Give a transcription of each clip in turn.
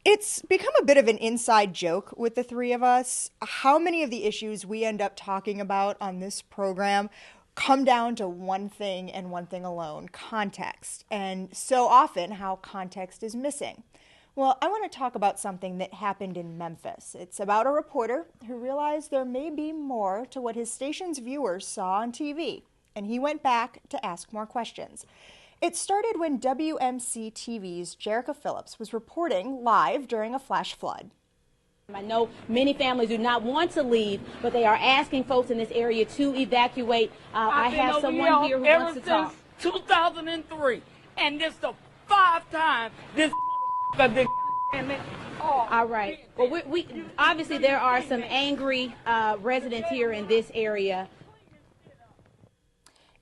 It's become a bit of an inside joke with the three of us. How many of the issues we end up talking about on this program come down to one thing and one thing alone: context. And so often, how context is missing. Well, I want to talk about something that happened in Memphis. It's about a reporter who realized there may be more to what his station's viewers saw on TV, and he went back to ask more questions. It started when WMC TV's Jerica Phillips was reporting live during a flash flood. I know many families do not want to leave, but they are asking folks in this area to evacuate. I have someone here who wants to talk. Since 2003, and this the 5th time this been. All right. Well, we obviously there are some angry residents here in this area.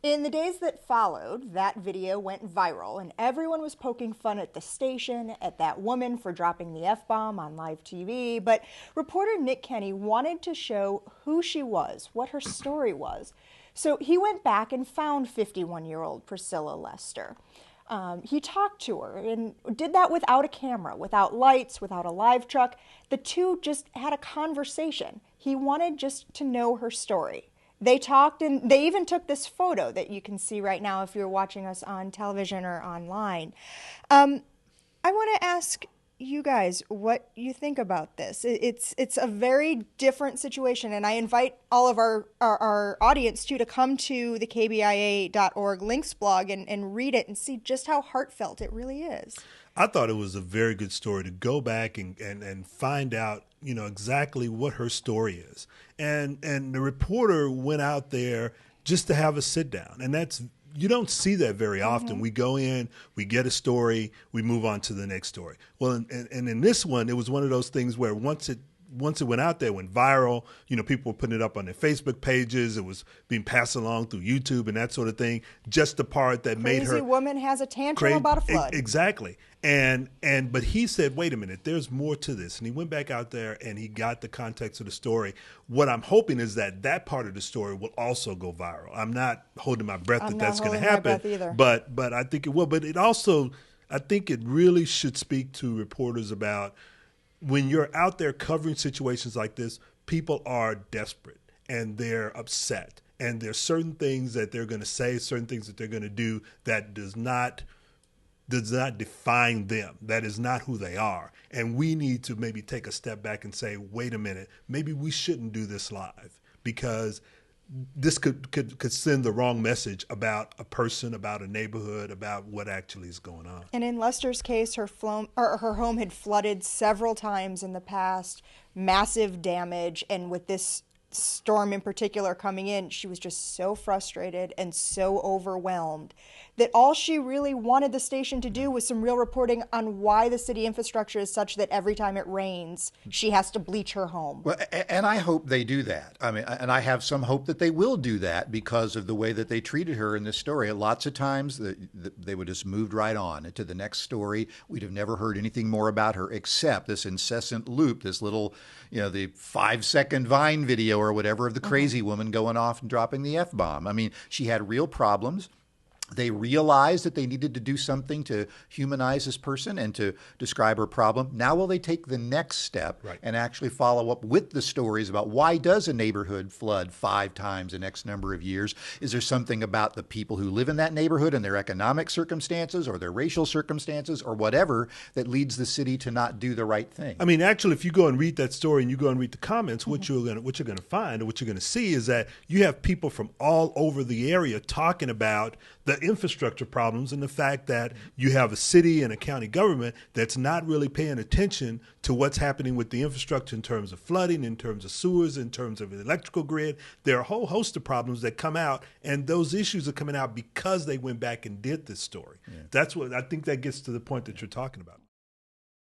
In the days that followed, that video went viral, and everyone was poking fun at the station, at that woman for dropping the F-bomb on live TV. But reporter Nick Kenny wanted to show who she was, what her story was. So he went back and found 51-year-old Priscilla Lester. He talked to her and did that without a camera, without lights, without a live truck. The two just had a conversation. He wanted just to know her story. They talked, and they even took this photo that you can see right now if you're watching us on television or online. I want to ask you guys what you think about this. It's a very different situation, and I invite all of our audience to come to the KBIA.org links blog and read it and see just how heartfelt it really is. I thought it was a very good story to go back and find out, exactly what her story is. And the reporter went out there just to have a sit down. And you don't see that very often. Mm-hmm. We go in, we get a story, we move on to the next story. Well, and in this one, it was one of those things where once it went out there, it went viral. People were putting it up on their Facebook pages. It was being passed along through YouTube and that sort of thing. Just the part that made her crazy woman has a tantrum about a flood. Exactly. But he said, wait a minute, there's more to this. And he went back out there and he got the context of the story. What I'm hoping is that part of the story will also go viral. I'm not holding my breath that that's going to happen. But I think it will. But it also, I think it really should speak to reporters about when you're out there covering situations like this, people are desperate and they're upset. And there's certain things that they're going to say, certain things that they're going to do that does not define them. That is not who they are. And we need to maybe take a step back and say, wait a minute, maybe we shouldn't do this live, because this could send the wrong message about a person, about a neighborhood, about what actually is going on. And in Lester's case, her home had flooded several times in the past, massive damage, and with this storm in particular coming in, she was just so frustrated and so overwhelmed that all she really wanted the station to do was some real reporting on why the city infrastructure is such that every time it rains, she has to bleach her home. Well, and I hope they do that. I mean, and I have some hope that they will do that because of the way that they treated her in this story. Lots of times they would just moved right on to the next story. We'd have never heard anything more about her except this incessant loop, this little, the 5-second Vine video or whatever of the crazy woman going off and dropping the F-bomb. I mean, she had real problems. They realized that they needed to do something to humanize this person and to describe her problem. Now will they take the next step and actually follow up with the stories about why does a neighborhood flood 5 times in X number of years? Is there something about the people who live in that neighborhood and their economic circumstances or their racial circumstances or whatever that leads the city to not do the right thing? I mean, actually, if you go and read that story and you go and read the comments, what you're going to find, or what you're going to see, is that you have people from all over the area talking about the infrastructure problems and the fact that you have a city and a county government that's not really paying attention to what's happening with the infrastructure in terms of flooding, in terms of sewers, in terms of the electrical grid. There are a whole host of problems that come out, and those issues are coming out because they went back and did this story. Yeah. That's what I think that gets to the point that you're talking about.